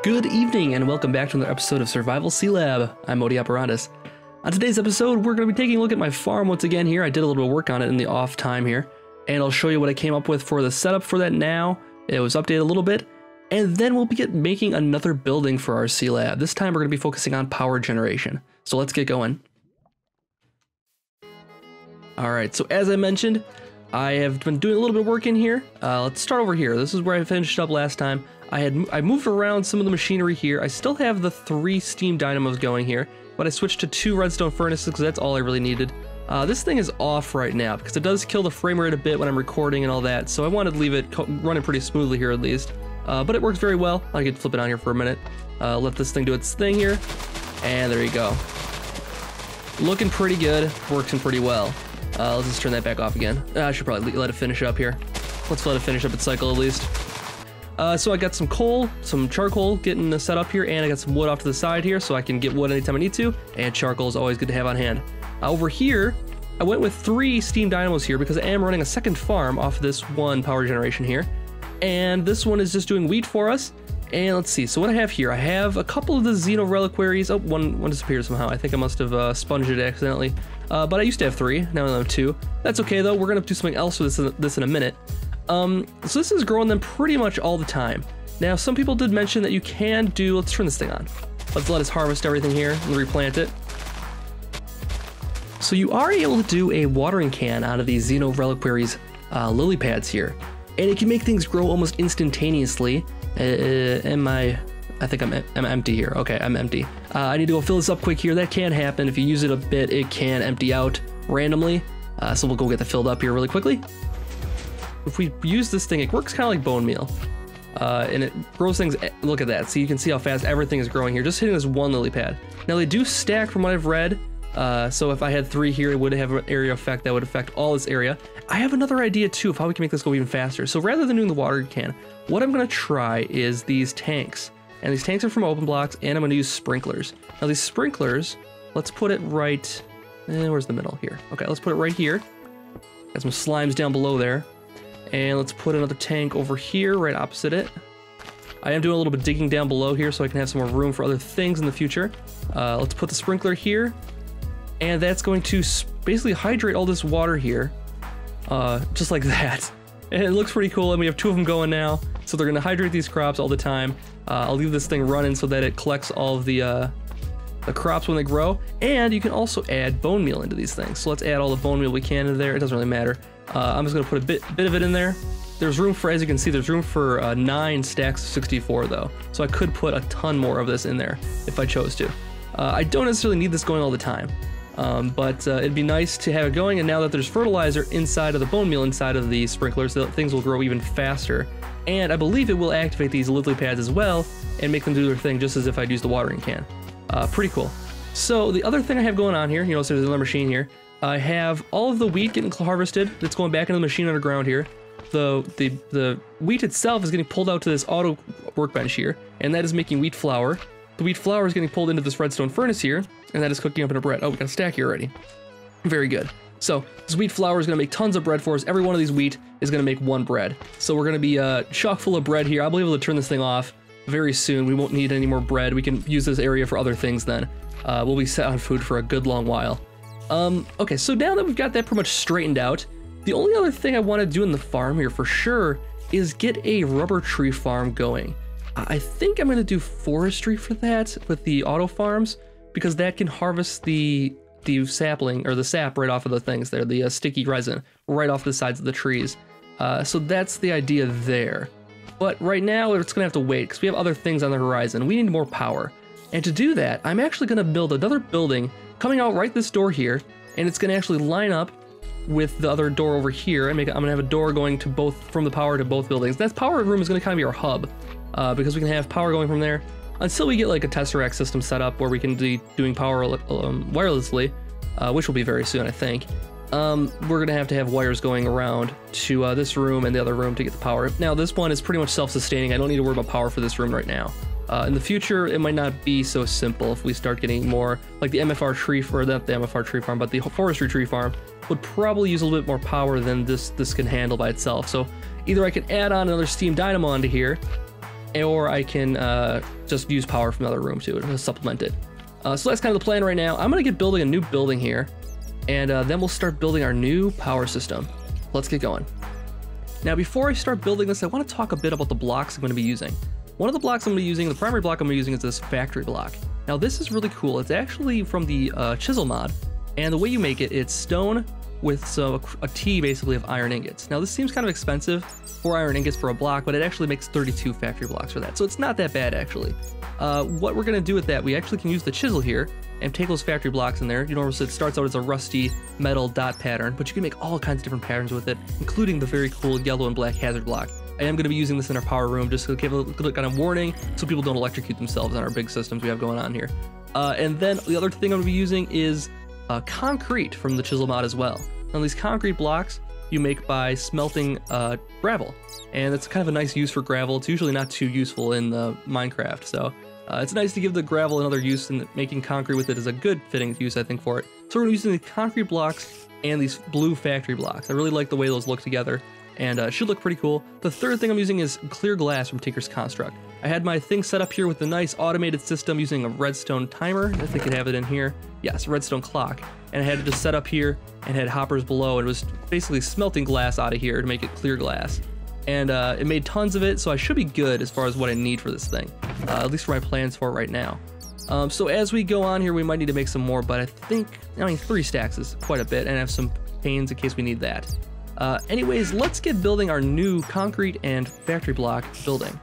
Good evening and welcome back to another episode of Survival Sealab. I'm Modi Apparatus. On today's episode, we're going to be taking a look at my farm once again here. I did a little bit of work on it in the off time here, and I'll show you what I came up with for the setup for that now. It was updated a little bit, and then we'll be making another building for our Sealab. This time we're going to be focusing on power generation. So let's get going. Alright, so as I mentioned, I have been doing a little bit of work in here. Let's start over here. This is where I finished up last time. I moved around some of the machinery here. I still have the 3 steam dynamos going here, but I switched to 2 redstone furnaces because that's all I really needed. This thing is off right now because it does kill the frame rate a bit when I'm recording and all that, so I wanted to leave it running pretty smoothly here at least. But it works very well. I could flip it on here for a minute. Let this thing do its thing here, and there you go. Looking pretty good, working pretty well. Let's just turn that back off again. I should probably let it finish up here. Let's let it finish up its cycle at least. So I got some coal, some charcoal getting set up here, and I got some wood off to the side here so I can get wood anytime I need to, and charcoal is always good to have on hand. Over here, I went with 3 steam dynamos here because I am running a second farm off of this one power generation here, and this one is just doing wheat for us. And let's see, so what I have here, I have a couple of the Xeno reliquaries. Oh, one disappeared somehow. I think I must have sponged it accidentally. But I used to have 3, now I have 2. That's okay though, we're gonna do something else with this in a minute. So this is growing them pretty much all the time. Now, some people did mention that you can do, let's turn this thing on. Let's let us harvest everything here and replant it. So you are able to do a watering can out of these Xeno reliquaries lily pads here. And it can make things grow almost instantaneously. I think I'm empty here. Okay, I'm empty. I need to go fill this up quick here. That can happen. If you use it a bit, it can empty out randomly. So we'll go get that filled up here really quickly. If we use this thing, it works kind of like bone meal. And it grows things, look at that. So you can see how fast everything is growing here, just hitting this one lily pad. Now they do stack from what I've read. So if I had 3 here, it would have an area effect that would affect all this area. I have another idea too of how we can make this go even faster. So rather than doing the water can, what I'm gonna try is these tanks. And these tanks are from open blocks, and I'm gonna use sprinklers. Now these sprinklers, let's put it right, where's the middle here? Okay, let's put it right here. Got some slimes down below there. And let's put another tank over here, right opposite it. I am doing a little bit of digging down below here so I can have some more room for other things in the future. Let's put the sprinkler here. And that's going to basically hydrate all this water here. Just like that. And it looks pretty cool, and we have 2 of them going now. So they're gonna hydrate these crops all the time. I'll leave this thing running so that it collects all of the crops when they grow. And you can also add bone meal into these things. So let's add all the bone meal we can into there. It doesn't really matter. I'm just gonna put a bit of it in there. There's room for, as you can see, there's room for 9 stacks of 64 though. So I could put a ton more of this in there if I chose to. I don't necessarily need this going all the time. But it'd be nice to have it going, and now that there's fertilizer inside of the bone meal inside of the sprinklers, so that things will grow even faster. And I believe it will activate these lily pads as well and make them do their thing just as if I'd used the watering can. Pretty cool. So the other thing I have going on here, you know, so there's another machine here. I have all of the wheat getting harvested. That's going back into the machine underground here. The wheat itself is getting pulled out to this auto workbench here, and that is making wheat flour. The wheat flour is getting pulled into this redstone furnace here, and that is cooking up into bread. Oh, we got a stack here already. Very good. So this wheat flour is going to make tons of bread for us. Every one of these wheat is going to make 1 bread. So we're going to be chock full of bread here. I'll be able to turn this thing off very soon. We won't need any more bread. We can use this area for other things then. We'll be set on food for a good long while. Okay, so now that we've got that pretty much straightened out, the only other thing I want to do in the farm here for sure is get a rubber tree farm going. I think I'm going to do forestry for that with the auto farms, because that can harvest the sapling or the sap right off of the things there, the sticky resin right off the sides of the trees. So that's the idea there. But right now it's going to have to wait because we have other things on the horizon. We need more power. And to do that, I'm actually going to build another building coming out right this door here, and it's going to actually line up with the other door over here, and I'm going to have a door going to both, from the power to both buildings. That power room is going to kind of be our hub, because we can have power going from there until we get like a Tesseract system set up where we can be doing power wirelessly, which will be very soon, I think. We're going to have wires going around to this room and the other room to get the power. Now this one is pretty much self-sustaining. I don't need to worry about power for this room right now. In the future, it might not be so simple if we start getting more, like the MFR tree, or not the MFR tree farm, but the forestry tree farm would probably use a little bit more power than this can handle by itself. So either I can add on another steam dynamo onto here, or I can just use power from another room to supplement it. So that's kind of the plan right now. I'm gonna get building a new building here, and then we'll start building our new power system. Let's get going. Now, before I start building this, I want to talk a bit about the blocks I'm going to be using. One of the blocks I'm going to be using, the primary block I'm going to be using, is this factory block. Now, this is really cool. It's actually from the chisel mod, and the way you make it, it's stone with a T basically of iron ingots. Now, this seems kind of expensive, 4 iron ingots for a block, but it actually makes 32 factory blocks for that, so it's not that bad actually. What we're going to do with that, we actually can use the chisel here and take those factory blocks in there. You notice it starts out as a rusty metal dot pattern, but you can make all kinds of different patterns with it, including the very cool yellow and black hazard block. I am going to be using this in our power room just to give a little kind of warning so people don't electrocute themselves on our big systems we have going on here. And then the other thing I'm going to be using is concrete from the chisel mod as well. Now, these concrete blocks you make by smelting gravel, and it's kind of a nice use for gravel. It's usually not too useful in Minecraft, so it's nice to give the gravel another use, and making concrete with it is a good fitting use, I think, for it. So we're using the concrete blocks and these blue factory blocks. I really like the way those look together, and should look pretty cool. The third thing I'm using is clear glass from Tinker's Construct. I had my thing set up here with a nice automated system using a redstone timer. I think I have it in here. Yes, redstone clock. And I had it just set up here and had hoppers below, and it was basically smelting glass out of here to make it clear glass. And it made tons of it, so I should be good as far as what I need for this thing, at least for my plans for it right now. So as we go on here, we might need to make some more, but I mean 3 stacks is quite a bit, and I have some panes in case we need that. Anyways, let's get building our new concrete and factory block building.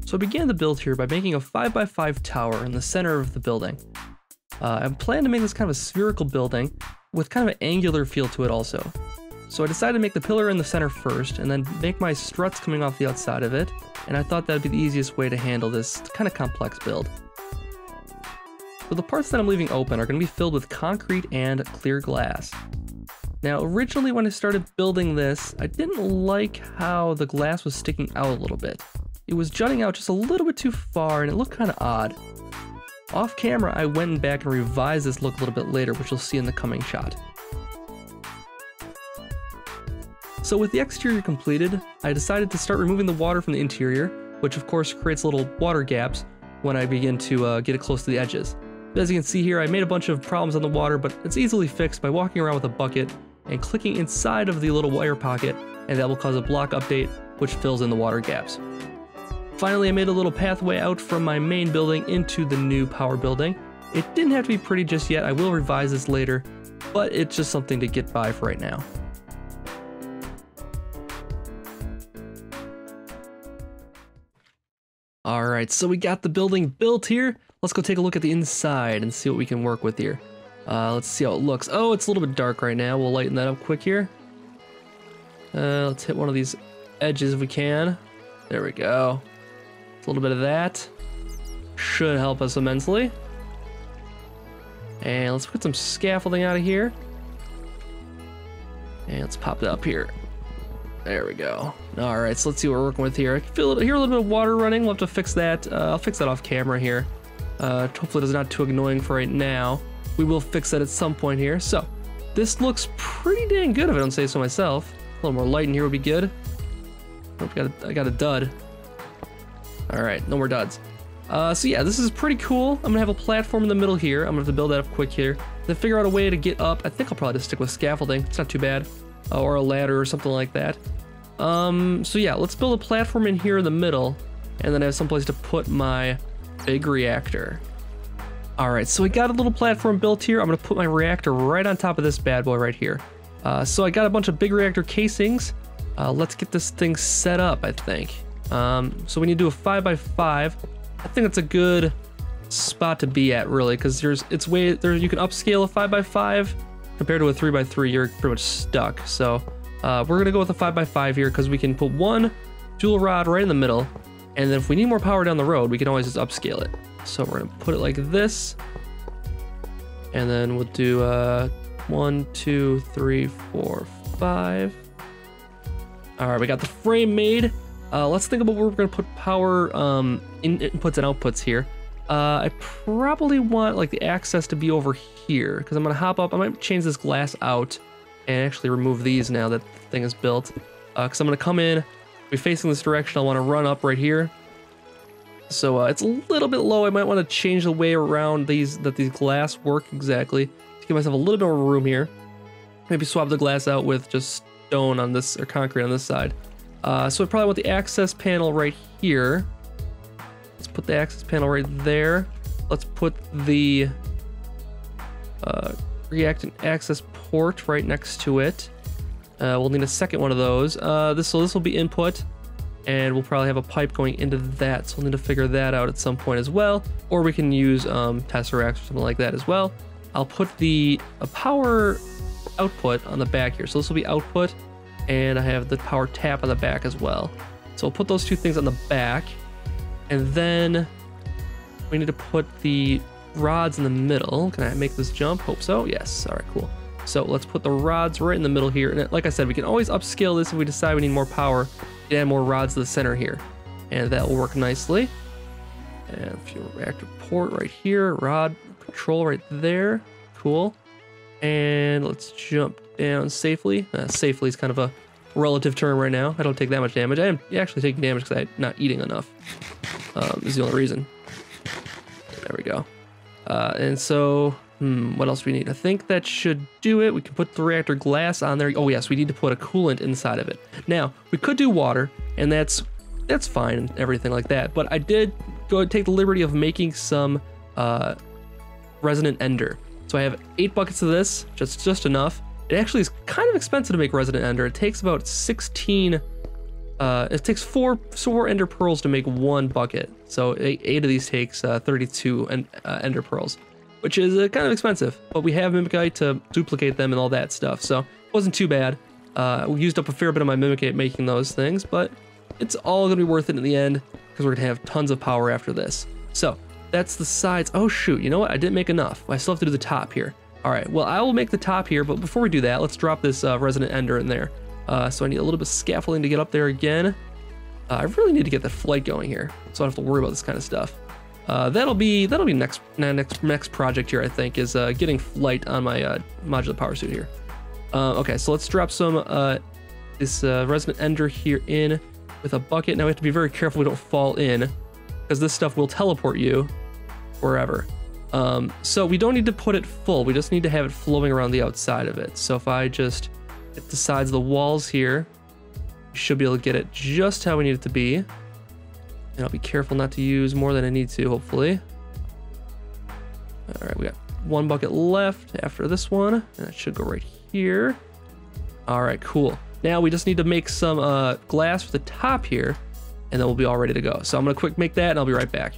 So I began the build here by making a 5x5 tower in the center of the building. I plan to make this kind of a spherical building with kind of an angular feel to it also. So I decided to make the pillar in the center first, and then make my struts coming off the outside of it, and I thought that would be the easiest way to handle this kind of complex build. So the parts that I'm leaving open are going to be filled with concrete and clear glass. Now, originally when I started building this, I didn't like how the glass was sticking out a little bit. It was jutting out just a little bit too far, and it looked kind of odd. Off camera, I went back and revised this look a little bit later, which you'll see in the coming shot. So with the exterior completed, I decided to start removing the water from the interior, which of course creates little water gaps when I begin to get it close to the edges. But as you can see here, I made a bunch of problems on the water, but it's easily fixed by walking around with a bucket and clicking inside of the little wire pocket, and that will cause a block update, which fills in the water gaps. Finally, I made a little pathway out from my main building into the new power building. It didn't have to be pretty just yet, I will revise this later, but it's just something to get by for right now. Alright, so we got the building built here. Let's go take a look at the inside and see what we can work with here. Let's see how it looks. Oh, it's a little bit dark right now. We'll lighten that up quick here. Let's hit one of these edges if we can. There we go. A little bit of that should help us immensely. And let's put some scaffolding out of here. And let's pop it up here. There we go. All right, so let's see what we're working with here. I can feel hear a little bit of water running. We'll have to fix that. I'll fix that off camera here. Hopefully it's not too annoying for right now. We will fix that at some point here. So this looks pretty dang good if I don't say so myself. A little more light in here would be good. Oh, I got a dud. All right, no more duds. So yeah, this is pretty cool. I'm gonna have a platform in the middle here. I'm gonna have to build that up quick here. Then figure out a way to get up. I think I'll probably just stick with scaffolding. It's not too bad. Or a ladder or something like that. So yeah, let's build a platform in here in the middle, and then I have someplace to put my big reactor. All right, so I got a little platform built here. I'm gonna put my reactor right on top of this bad boy right here. So I got a bunch of big reactor casings. Let's get this thing set up, I think. So we need to do a 5x5. I think that's a good spot to be at, really, because you can upscale a 5x5 compared to a 3x3. You're pretty much stuck. So we're gonna go with a 5x5 here because we can put one dual rod right in the middle, and then if we need more power down the road, we can always just upscale it. So we're gonna put it like this, and then we'll do 1, 2, 3, 4, 5. All right, we got the frame made. Let's think about where we're gonna put power inputs and outputs here. I probably want like the access to be over here because I'm gonna hop up. I might change this glass out and actually remove these now that the thing is built. Because I'm gonna come in, be facing this direction. I want to run up right here. So it's a little bit low. I might want to change the way around these glass work exactly to give myself a little bit more room here. Maybe swap the glass out with just stone on this, or concrete on this side. So I probably want the access panel right here. Let's put the access panel right there. Let's put the reactant access port right next to it. We'll need a second one of those. This will be input, and we'll probably have a pipe going into that. So we'll need to figure that out at some point as well. Or we can use tesseracts or something like that as well. I'll put a power output on the back here. So this will be output, and I have the power tap on the back as well. So I'll put those two things on the back, and then we need to put the rods in the middle. Can I make this jump? Hope so. Yes. All right, cool. So let's put the rods right in the middle here. And like I said, we can always upscale this if we decide we need more power. We can add more rods to the center here, and that will work nicely. And fuel reactor port right here, rod control right there. Cool. And let's jump down safely. Safely is kind of a relative term right now. I don't take that much damage. I am actually taking damage because I'm not eating enough. Is the only reason. There we go. And so, what else do we need? I think that should do it. We can put the reactor glass on there. Oh yes, we need to put a coolant inside of it. Now, we could do water, and that's fine and everything like that. But I did go take the liberty of making some resonant ender. So I have 8 buckets of this, just enough. It actually is kind of expensive to make resonant ender. It takes about 16. It takes four ender pearls to make 1 bucket. So 8 of these takes 32 ender pearls, which is kind of expensive. But we have Mimicite to duplicate them and all that stuff, so it wasn't too bad. We used up a fair bit of my Mimicite making those things, but it's all gonna be worth it in the end because we're gonna have tons of power after this. So that's the sides. Oh shoot, you know what? I didn't make enough. I still have to do the top here. All right, well, I will make the top here, but before we do that, let's drop this resonant ender in there. So I need a little bit of scaffolding to get up there again. I really need to get the flight going here, so I don't have to worry about this kind of stuff. That'll be next project here, I think, is getting flight on my modular power suit here. Okay, so let's drop some this resonant ender here in with a bucket. Now we have to be very careful we don't fall in, because this stuff will teleport you wherever. So we don't need to put it full. We just need to have it flowing around the outside of it. So if I just hit the sides of the walls here, we should be able to get it just how we need it to be. And I'll be careful not to use more than I need to, hopefully. All right, we got 1 bucket left after this one, and that should go right here. All right, cool. Now we just need to make some glass for the top here, and then we'll be all ready to go. So I'm gonna quick make that, and I'll be right back.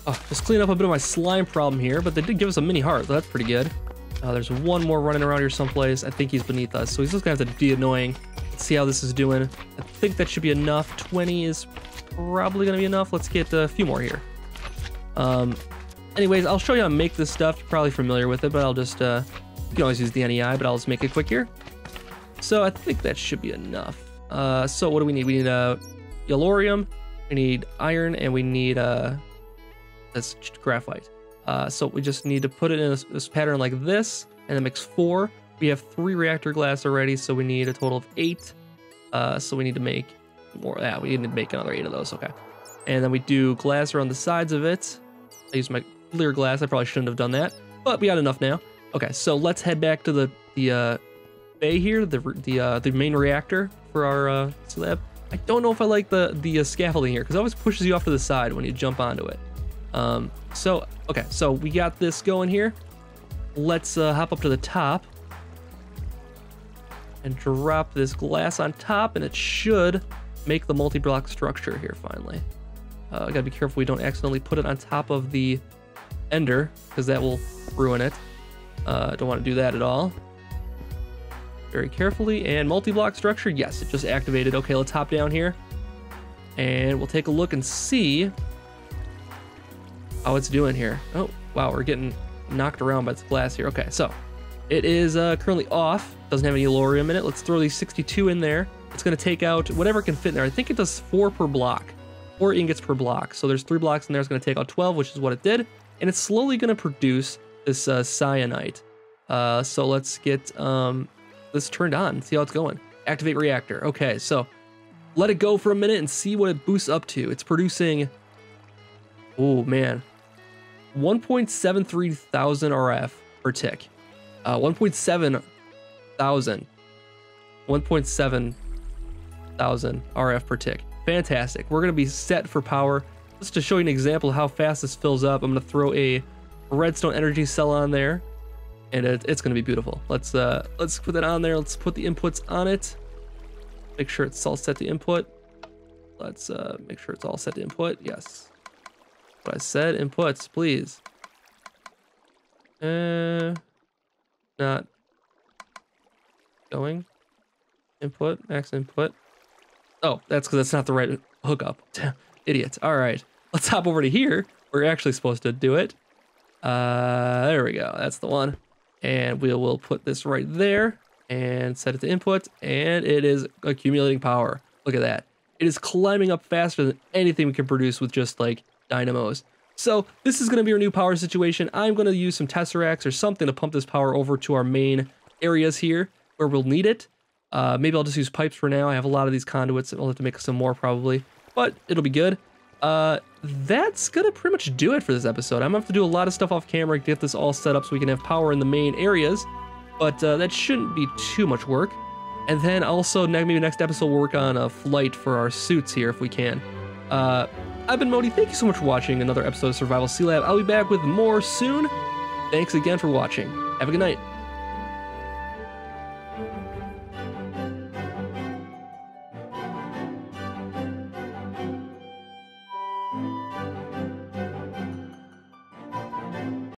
Oh, just clean up a bit of my slime problem here, but they did give us a mini heart, so that's pretty good. There's one more running around here someplace. I think he's beneath us, so he's just gonna have to be annoying. Let's see how this is doing. I think that should be enough. 20 is probably gonna be enough. Let's get a few more here. Anyways, I'll show you how to make this stuff. You're probably familiar with it, but I'll just, you can always use the NEI, but I'll just make it quick here. So I think that should be enough. So what do we need? We need yellorium, we need iron, and we need this graphite. So we just need to put it in this pattern like this, and then mix 4. We have 3 reactor glass already, so we need a total of 8. So we need to make more. Yeah, we need to make another 8 of those. Okay. And then we do glass around the sides of it. I use my clear glass. I probably shouldn't have done that, but we got enough now. Okay, so let's head back to the bay here, the main reactor for our Sealab. I don't know if I like the scaffolding here because it always pushes you off to the side when you jump onto it. Okay, so we got this going here. Let's hop up to the top and drop this glass on top, and it should make the multi-block structure here finally. Gotta be careful we don't accidentally put it on top of the ender because that will ruin it. Don't want to do that at all. Very carefully. And multi-block structure, yes, it just activated. Okay, let's hop down here and we'll take a look and see how it's doing here. Oh, wow, we're getting knocked around by this glass here. Okay, so it is currently off. Doesn't have any yellorium in it. Let's throw these 62 in there. It's going to take out whatever can fit in there. I think it does 4 per block. 4 ingots per block. So there's 3 blocks in there. It's going to take out 12, which is what it did. And it's slowly going to produce this cyanite. So let's get this turned on, see how it's going. Activate reactor. Okay, so let it go for a minute and see what it boosts up to. It's producing, oh man, 1.73 thousand RF per tick. 1.7 thousand. 1.7 thousand RF per tick. Fantastic. We're going to be set for power. Just to show you an example of how fast this fills up, I'm going to throw a redstone energy cell on there, and it's going to be beautiful. Let's put that on there. Let's put the inputs on it. Make sure it's all set to input. Let's make sure it's all set to input. Yes. What I said, inputs, please. Not going. Input, max input. Oh, that's because that's not the right hookup. Idiot. All right, let's hop over to here. We're actually supposed to do it. There we go. That's the one. And we will put this right there and set it to input. And it is accumulating power. Look at that. It is climbing up faster than anything we can produce with just like dynamos. So this is going to be our new power situation. I'm going to use some tesseracts or something to pump this power over to our main areas here where we'll need it. Maybe I'll just use pipes for now. I have a lot of these conduits. I'll have to make some more probably, but it'll be good. That's gonna pretty much do it for this episode. I'm gonna have to do a lot of stuff off camera to get this all set up so we can have power in the main areas, but that shouldn't be too much work. And then also maybe next episode we'll work on a flight for our suits here if we can. I've been Modi. Thank you so much for watching another episode of Survival Sealab. I'll be back with more soon. Thanks again for watching. Have a good night.